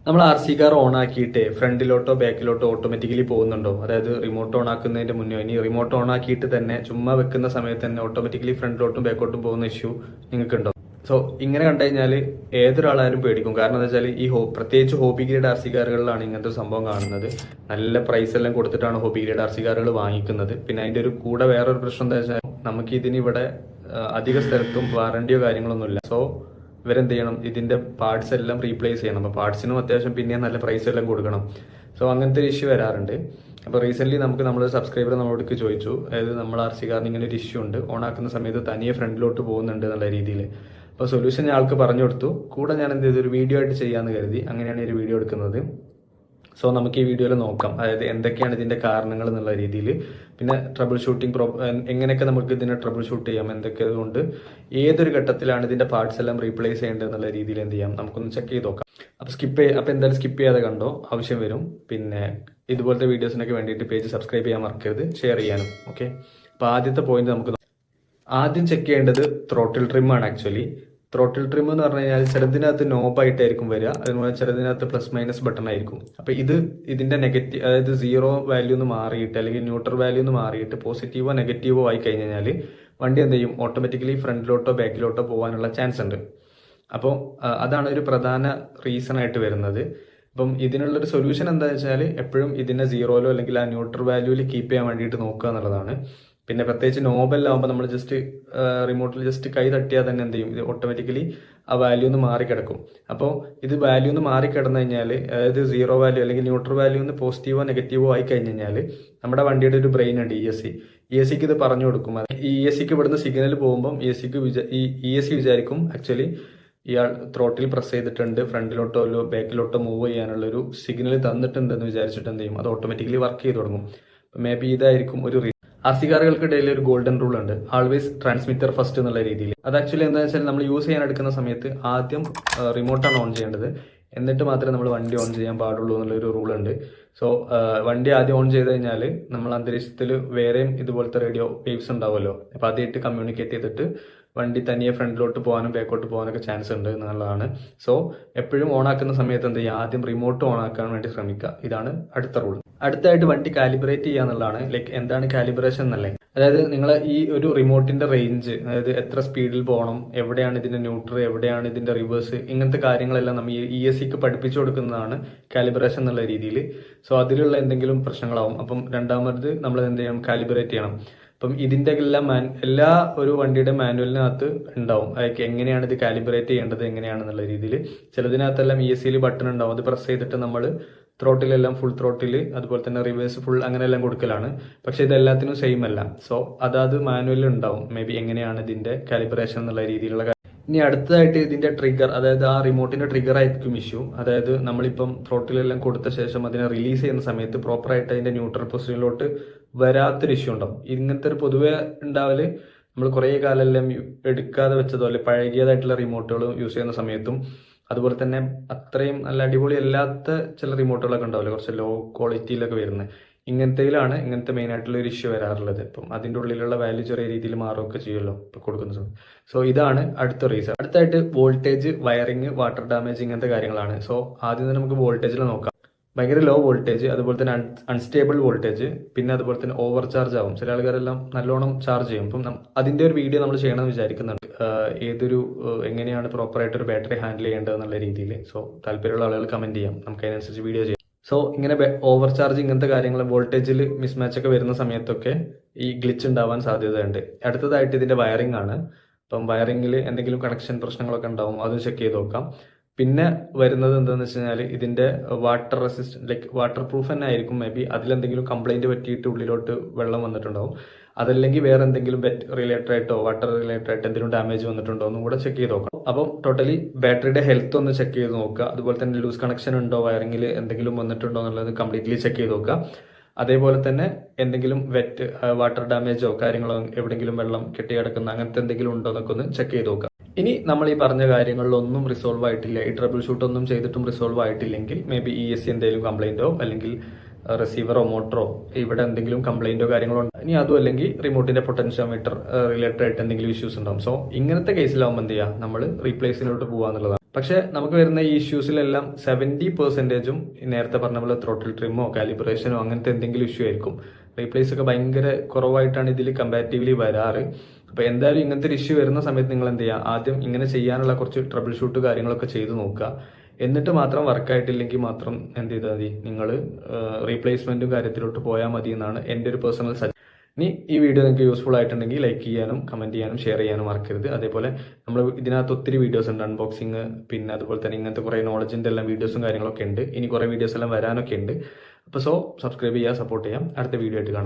നമ്മൾ R C car on ആക്കിയിട്ട് ഫ്രണ്ടിലോട്ടോ ബാക്കിലോട്ടോ automatically പോകുന്നുണ്ടോ? അതായത് റിമോട്ട് ഓൺ ആക്കുന്നതിന്റെ മുന്നേ ഇനി റിമോട്ട് ഓൺ ആക്കിയിട്ട് തന്നെ ചുമ്മാ വെക്കുന്ന സമയത്ത് തന്നെ ഓട്ടോമാറ്റിക്കലി ഫ്രണ്ടിലോട്ടും ബാക്കോട്ടും പോകുന്ന ഇഷ്യൂ നിങ്ങൾക്കുണ്ടോ? സോ ഇങ്ങനെ കണ്ടു കഴിഞ്ഞാൽ ഏതൊരാളാരും പേടിക്കും. കാരണം എന്താ വെച്ചാൽ ഈ പ്രത്യേകിച്ച് ഹോബി ഗ്രേഡ് ആർ സി കാറുകളിലാണ് ഇങ്ങനത്തെ ഒരു സംഭവം കാണുന്നത്. നല്ല പ്രൈസ് എല്ലാം കൊടുത്തിട്ടാണ് ഹോബി ഗ്രേഡ് ആർ സി കാറുകൾ വാങ്ങിക്കുന്നത്. പിന്നെ അതിന്റെ ഒരു കൂടെ വേറൊരു പ്രശ്നം എന്താ വെച്ചാൽ നമുക്ക് ഇതിനിവിടെ അധിക സ്ഥലത്തും വാറണ്ടിയോ കാര്യങ്ങളൊന്നുമില്ല. സോ ഇവരെന്ത് ചെയ്യണം, ഇതിന്റെ പാർട്സ് എല്ലാം റീപ്ലേസ് ചെയ്യണം. അപ്പോൾ പാർട്സിനും അത്യാവശ്യം പിന്നെ നല്ല പ്രൈസ് എല്ലാം കൊടുക്കണം. സോ അങ്ങനത്തെ ഒരു ഇഷ്യൂ വരാറുണ്ട്. അപ്പോൾ റീസെന്റ് നമ്മുടെ സബ്സ്ക്രൈബർ നമ്മളോട് ചോദിച്ചു, അതായത് നമ്മൾ ആർ സി കാറിന് ഇങ്ങനെ ഒരു ഇഷ്യൂ ഉണ്ട്, ഓൺ ആക്കുന്ന സമയത്ത് തനിയെ ഫ്രണ്ടിലോട്ട് പോകുന്നുണ്ട് എന്നുള്ള രീതിയിൽ. അപ്പോൾ സൊല്യൂഷൻ ഞാൻ ആൾക്ക് പറഞ്ഞു കൊടുത്തു. കൂടെ ഞാൻ എന്ത് ചെയ്തു, ഒരു വീഡിയോ ആയിട്ട് ചെയ്യാമെന്ന് കരുതി. അങ്ങനെയാണ് ഈ ഒരു വീഡിയോ എടുക്കുന്നത്. സോ നമുക്ക് ഈ വീഡിയോയിൽ നോക്കാം, അതായത് എന്തൊക്കെയാണ് ഇതിന്റെ കാരണങ്ങൾ എന്നുള്ള രീതിയിൽ, പിന്നെ ട്രബിൾ ഷൂട്ടിംഗ് എങ്ങനെയൊക്കെ നമുക്ക് ഇതിനെ ട്രബിൾ ഷൂട്ട് ചെയ്യാം, എന്തൊക്കെ കൊണ്ട് ഏതൊരു ഘട്ടത്തിലാണ് ഇതിന്റെ പാർട്സ് എല്ലാം റീപ്ലേസ് ചെയ്യേണ്ടത് എന്നുള്ള രീതിയിൽ എന്ത് ചെയ്യാം, നമുക്കൊന്ന് ചെക്ക് ചെയ്ത് നോക്കാം. അപ്പോൾ എന്തായാലും സ്കിപ്പ് ചെയ്യാതെ കണ്ടോ, ആവശ്യം വരും. പിന്നെ ഇതുപോലത്തെ വീഡിയോസിനൊക്കെ വേണ്ടിയിട്ട് പേജ് സബ്സ്ക്രൈബ് ചെയ്യാൻ മറക്കരുത്, ഷെയർ ചെയ്യാനും. ഓക്കെ, അപ്പോൾ ആദ്യത്തെ പോയിന്റ് നമുക്ക് ആദ്യം ചെക്ക് ചെയ്യേണ്ടത് ത്രോട്ടിൽ ട്രിം ആണ്. ആക്ച്വലി ത്രോട്ടിൽ ട്രിം എന്ന് പറഞ്ഞു കഴിഞ്ഞാൽ ചിലതിനകത്ത് നോബായിട്ടായിരിക്കും വരിക, അതുപോലെ ചിലതിനകത്ത് പ്ലസ് മൈനസ് ബട്ടൺ ആയിരിക്കും. അപ്പൊ ഇതിന്റെ നെഗറ്റീവ്, അതായത് സീറോ വാല്യൂ എന്ന് മാറിയിട്ട് അല്ലെങ്കിൽ ന്യൂട്രൽ വാല്യൂ എന്ന് മാറിയിട്ട് പോസിറ്റീവോ നെഗറ്റീവോ ആയി കഴിഞ്ഞാൽ വണ്ടി എന്ത് ചെയ്യും, ഓട്ടോമാറ്റിക്കലി ഫ്രണ്ടിലോട്ടോ ബാക്കിലോട്ടോ പോകാനുള്ള ചാൻസ് ഉണ്ട്. അപ്പോൾ അതാണ് ഒരു പ്രധാന റീസൺ ആയിട്ട് വരുന്നത്. അപ്പം ഇതിനുള്ളൊരു സൊല്യൂഷൻ എന്താണെന്ന് വെച്ചാൽ എപ്പോഴും ഇതിനെ സീറോയിലോ അല്ലെങ്കിൽ ആ ന്യൂട്രൽ വാല്യൂവിൽ കീപ്പ് ചെയ്യാൻ വേണ്ടിയിട്ട് നോക്കുക എന്നുള്ളതാണ്. പിന്നെ പ്രത്യേകിച്ച് നോബെല്ലാകുമ്പോൾ നമ്മൾ ജസ്റ്റ് റിമോട്ടിൽ ജസ്റ്റ് കൈ തട്ടിയാൽ തന്നെ എന്ത് ചെയ്യും, ഇത് ഓട്ടോമാറ്റിക്കലി ആ വാല്യൂ ഒന്ന് മാറിക്കിടക്കും. അപ്പോൾ ഇത് വാല്യൂ ഒന്ന് മാറിക്കിടന്നു കഴിഞ്ഞാൽ, അതായത് സീറോ വാല്യൂ അല്ലെങ്കിൽ ന്യൂട്രൽ വാല്യൂ ഒന്ന് പോസിറ്റീവോ നെഗറ്റീവോ ആയി കഴിഞ്ഞ് കഴിഞ്ഞാൽ നമ്മുടെ വണ്ടിയുടെ ഒരു ബ്രെയിൻ ഉണ്ട്, ഇ എസ് സിക്ക് ഇത് പറഞ്ഞു കൊടുക്കും. ഈ ഇ എസ് സിക്ക് ഇവിടുന്ന് സിഗ്നൽ പോകുമ്പോൾ ഇ എസ് സി വിചാരിക്കും ആക്ച്വലി ഇയാൾ ത്രോട്ടിൽ പ്രസ് ചെയ്തിട്ടുണ്ട്, ഫ്രണ്ടിലോട്ടോ ബാക്കിലോട്ടോ മൂവ് ചെയ്യാനുള്ള ഒരു സിഗ്നൽ തന്നിട്ടുണ്ടെന്ന് വിചാരിച്ചിട്ട് എന്ത് ചെയ്യും, അത് ഓട്ടോമാറ്റിക്കലി വർക്ക് ചെയ്ത് തുടങ്ങും. മേ ബി ഇതായിരിക്കും ഒരു ആർ സി കാറുകൾക്കിടയിൽ ഒരു ഗോൾഡൻ റൂൾ ഉണ്ട്, ആൾവേസ് ട്രാൻസ്മിറ്റർ ഫസ്റ്റ് എന്നുള്ള രീതിയിൽ. അത് ആക്ച്വലി എന്താ വെച്ചാൽ നമ്മൾ യൂസ് ചെയ്യാൻ എടുക്കുന്ന സമയത്ത് ആദ്യം റിമോട്ടാണ് ഓൺ ചെയ്യേണ്ടത്, എന്നിട്ട് മാത്രമേ നമ്മൾ വണ്ടി ഓൺ ചെയ്യാൻ പാടുള്ളൂ എന്നുള്ളൊരു റൂൾ ഉണ്ട്. സോ വണ്ടി ആദ്യം ഓൺ ചെയ്ത് കഴിഞ്ഞാൽ നമ്മൾ അന്തരീക്ഷത്തിൽ വേറെയും ഇതുപോലത്തെ റേഡിയോ വേവ്സ് ഉണ്ടാവുമല്ലോ, അപ്പോൾ അതായിട്ട് കമ്മ്യൂണിക്കേറ്റ് ചെയ്തിട്ട് വണ്ടി തനിയെ ഫ്രണ്ടിലോട്ട് പോകാനും ബാക്കോട്ട് പോകാനൊക്കെ ചാൻസ് ഉണ്ട് എന്നുള്ളതാണ്. സോ എപ്പോഴും ഓൺ ആക്കുന്ന സമയത്ത് എന്ത് ചെയ്യുക, ആദ്യം റിമോട്ട് ഓൺ ആക്കാൻ വേണ്ടി ശ്രമിക്കുക. ഇതാണ് അടുത്ത റൂൾ. അടുത്തായിട്ട് വണ്ടി കാലിബ്രേറ്റ് ചെയ്യുക എന്നുള്ളതാണ്. ലൈക്ക് എന്താണ് കാലിബ്രേഷൻ എന്നല്ലേ, അതായത് നിങ്ങൾ ഈ ഒരു റിമോട്ടിന്റെ റേഞ്ച്, അതായത് എത്ര സ്പീഡിൽ പോകണം, എവിടെയാണ് ഇതിന്റെ ന്യൂട്രൽ, എവിടെയാണ് ഇതിന്റെ റിവേഴ്സ്, ഇങ്ങനത്തെ കാര്യങ്ങളെല്ലാം നമ്മൾ ഇ എസ് സിക്ക് പഠിപ്പിച്ചു കൊടുക്കുന്നതാണ് കാലിബ്രേഷൻ എന്നുള്ള രീതിയിൽ. സോ അതിലുള്ള എന്തെങ്കിലും പ്രശ്നങ്ങളാവും. അപ്പം രണ്ടാമത് നമ്മൾ എന്ത് ചെയ്യണം, കാലിബ്രേറ്റ് ചെയ്യണം. അപ്പം ഇതിന്റെ എല്ലാ ഒരു വണ്ടിയുടെ മാനുവലിനകത്ത് ഉണ്ടാവും, അതൊക്കെ എങ്ങനെയാണ് ഇത് കാലിബ്രേറ്റ് ചെയ്യേണ്ടത് എങ്ങനെയാണെന്നുള്ള രീതിയിൽ. ചിലതിനകത്തെല്ലാം ഇ എസ് സിയിൽ ബട്ടൺ ഉണ്ടാവും, അത് പ്രസ് ചെയ്തിട്ട് നമ്മൾ ത്രോട്ടിലെല്ലാം ഫുൾ ത്രോട്ടിൽ, അതുപോലെ തന്നെ റിവേഴ്സ് ഫുൾ അങ്ങനെയെല്ലാം കൊടുക്കലാണ്. പക്ഷെ ഇതെല്ലാത്തിനും സെയിം അല്ല. സോ അതാത് മാനുവലിൽ ഉണ്ടാവും മേ ബി എങ്ങനെയാണ് ഇതിന്റെ കാലിബ്രേഷൻ എന്നുള്ള രീതിയിലുള്ള. ഇനി അടുത്തതായിട്ട് ഇതിന്റെ ട്രിഗർ, അതായത് ആ റിമോട്ടിന്റെ ട്രിഗർ ആയിരിക്കും ഇഷ്യൂ. അതായത് നമ്മളിപ്പം ത്രോട്ടിലെല്ലാം കൊടുത്ത ശേഷം അതിനെ റിലീസ് ചെയ്യുന്ന സമയത്ത് പ്രോപ്പറായിട്ട് അതിന്റെ ന്യൂട്രൽ പൊസിഷനിലോട്ട് വരാത്തൊരു ഇഷ്യൂ ഉണ്ടാവും. ഇങ്ങനത്തെ ഒരു പൊതുവെ ഉണ്ടാവല് നമ്മൾ കുറേ കാലമെല്ലാം എടുക്കാതെ വെച്ചതോ അല്ലെ പഴകിയതായിട്ടുള്ള റിമോട്ടുകൾ യൂസ് ചെയ്യുന്ന സമയത്തും, അതുപോലെ തന്നെ അത്രയും നല്ല അടിപൊളി അല്ലാത്ത ചില റിമോട്ടുകളൊക്കെ ഉണ്ടാവില്ല, കുറച്ച് ലോ ക്വാളിറ്റിയിലൊക്കെ വരുന്നത്, ഇങ്ങനത്തെ മെയിൻ ആയിട്ടുള്ള ഒരു ഇഷ്യൂ വരാറുള്ളത്. ഇപ്പം അതിൻ്റെ ഉള്ളിലുള്ള വാല്യൂ ചെറിയ രീതിയിൽ മാറുകയൊക്കെ ചെയ്യുമല്ലോ ഇപ്പൊ കൊടുക്കുന്ന സമയം. സോ ഇതാണ് അടുത്ത റീസൺ. അടുത്തായിട്ട് വോൾട്ടേജ്, വയറിങ്, വാട്ടർ ഡാമേജ്, ഇങ്ങനത്തെ കാര്യങ്ങളാണ്. സോ ആദ്യം തന്നെ നമുക്ക് വോൾട്ടേജിൽ നോക്കാം. ഭയങ്കര ലോ വോൾട്ടേജ്, അതുപോലെ തന്നെ അൺസ്റ്റേബിൾ വോൾട്ടേജ്, പിന്നെ അതുപോലെ തന്നെ ഓവർ ചാർജ് ആവും. ചില ആൾക്കാരെല്ലാം നല്ലോണം ചാർജ് ചെയ്യും. അപ്പം അതിന്റെ ഒരു വീഡിയോ നമ്മൾ ചെയ്യണമെന്ന് വിചാരിക്കുന്നുണ്ട്, എങ്ങനെയാണ് പ്രോപ്പറായിട്ട് ഒരു ബാറ്ററി ഹാൻഡിൽ ചെയ്യേണ്ടത് എന്നുള്ള രീതിയിൽ. സോ താല്പര്യമുള്ള ആളുകൾ കമന്റ് ചെയ്യാം, നമുക്ക് അതിനനുസരിച്ച് വീഡിയോ ചെയ്യാം. സോ ഇങ്ങനെ ഓവർ ചാർജ്, ഇങ്ങനത്തെ കാര്യങ്ങൾ, വോൾട്ടേജിൽ മിസ്മാച്ച് ഒക്കെ വരുന്ന സമയത്തൊക്കെ ഈ ഗ്ലിച്ച് ഉണ്ടാവാൻ സാധ്യതയുണ്ട്. അടുത്തതായിട്ട് ഇതിന്റെ വയറിംഗ് ആണ്. അപ്പം വയറിംഗിൽ എന്തെങ്കിലും കണക്ഷൻ പ്രശ്നങ്ങളൊക്കെ ഉണ്ടാവും, അത് ചെക്ക് ചെയ്ത് നോക്കാം. പിന്നെ വരുന്നത് എന്താണെന്ന് വെച്ച് കഴിഞ്ഞാൽ ഇതിന്റെ water resistant, like water proof തന്നെ ആയിരിക്കും മേ ബി, അതിലെന്തെങ്കിലും കംപ്ലൈന്റ് പറ്റിയിട്ട് ഉള്ളിലോട്ട് വെള്ളം വന്നിട്ടുണ്ടാവും. അതല്ലെങ്കിൽ വേറെ എന്തെങ്കിലും റിലേറ്റഡ് ആയിട്ടോ വാട്ടർ റിലേറ്റഡ് ആയിട്ട് എന്തെങ്കിലും ഡാമേജ് വന്നിട്ടുണ്ടോ എന്നും കൂടെ ചെക്ക് ചെയ്ത് നോക്കാം. അപ്പം ടോട്ടലി ബാറ്ററിയുടെ ഹെൽത്ത് ഒന്ന് ചെക്ക് ചെയ്ത് നോക്കുക. അതുപോലെ തന്നെ ലൂസ് കണക്ഷൻ ഉണ്ടോ, വയറിംഗിൽ എന്തെങ്കിലും വന്നിട്ടുണ്ടോ എന്നുള്ളത് കംപ്ലീറ്റ്ലി ചെക്ക് ചെയ്ത് നോക്കുക. അതേപോലെ തന്നെ എന്തെങ്കിലും വാട്ടർ ഡാമേജോ കാര്യങ്ങളോ, എവിടെയെങ്കിലും വെള്ളം കെട്ടിക്കിടക്കുന്ന അങ്ങനത്തെ എന്തെങ്കിലും ഉണ്ടോ എന്നൊക്കെ ഒന്ന് ചെക്ക് ചെയ്ത് നോക്കുക. ഇനി നമ്മൾ ഈ പറഞ്ഞ കാര്യങ്ങളിലൊന്നും റിസോൾവ് ആയിട്ടില്ല, ഈ ട്രബിൾ ഷൂട്ട് ഒന്നും ചെയ്തിട്ടും റിസോൾവ് ആയിട്ടില്ലെങ്കിൽ maybe E S C എന്തെങ്കിലും കംപ്ലൈന്റോ അല്ലെങ്കിൽ റിസീവറോ മോട്ടറോ ഇവിടെ എന്തെങ്കിലും കംപ്ലൈന്റോ കാര്യങ്ങളോ ഉണ്ട്. ഇനി അതും അല്ലെങ്കിൽ റിമോട്ടിന്റെ പൊട്ടൻഷ്യോമീറ്റർ റിലേറ്റഡ് ആയിട്ട് എന്തെങ്കിലും ഇഷ്യൂസ് ഉണ്ടാവും. സോ ഇങ്ങനത്തെ കേസിലാവുമ്പോൾ എന്ത് ചെയ്യുക, നമ്മൾ റീപ്ലേസിലോട്ട് പോകാന്നുള്ളതാണ്. പക്ഷെ നമുക്ക് വരുന്ന ഈ ഇഷ്യൂസിലെല്ലാം 70%ഉം നേരത്തെ പറഞ്ഞ പോലെ ത്രോട്ടിൽ ട്രിമ്മോ കാലിബ്രേഷനോ അങ്ങനത്തെ എന്തെങ്കിലും ഇഷ്യൂ ആയിരിക്കും. റീപ്ലേസ് ഒക്കെ ഭയങ്കര കുറവായിട്ടാണ് ഇതിൽ കമ്പാരിറ്റീവ്ലി വരാറ്. അപ്പൊ എന്തായാലും ഇങ്ങനത്തെ ഒരു ഇഷ്യൂ വരുന്ന സമയത്ത് നിങ്ങൾ എന്ത് ചെയ്യുക, ആദ്യം ഇങ്ങനെ ചെയ്യാനുള്ള കുറച്ച് ട്രബിൾ ഷൂട്ട് കാര്യങ്ങളൊക്കെ ചെയ്ത് നോക്കുക. എന്നിട്ട് മാത്രം വർക്കായിട്ടില്ലെങ്കിൽ മാത്രം എന്ത് ചെയ്താൽ മതി, നിങ്ങൾ റീപ്ലേസ്മെന്റും കാര്യത്തിലോട്ട് പോയാൽ മതി എന്നാണ് എൻ്റെ ഒരു പേഴ്സണൽ സജഷൻ. ഇനി ഈ വീഡിയോ നിങ്ങൾക്ക് യൂസ്ഫുൾ ആയിട്ടുണ്ടെങ്കിൽ ലൈക്ക് ചെയ്യാനും കമന്റ് ചെയ്യാനും ഷെയർ ചെയ്യാനും മറക്കരുത്. അതേപോലെ നമ്മൾ ഇതിനകത്ത് ഒത്തിരി വീഡിയോസ് ഉണ്ട്, അൺബോക്സിങ്, പിന്നെ അതുപോലെ തന്നെ ഇങ്ങനത്തെ കുറേ നോളജിന്റെ എല്ലാം വീഡിയോസും കാര്യങ്ങളൊക്കെ ഉണ്ട്. ഇനി കുറേ വീഡിയോസ് എല്ലാം വരാനൊക്കെ ഉണ്ട്. അപ്പോൾ സബ്സ്ക്രൈബ് ചെയ്യുക, സപ്പോർട്ട് ചെയ്യാം. അടുത്ത വീഡിയോ ആയിട്ട് കാണാം.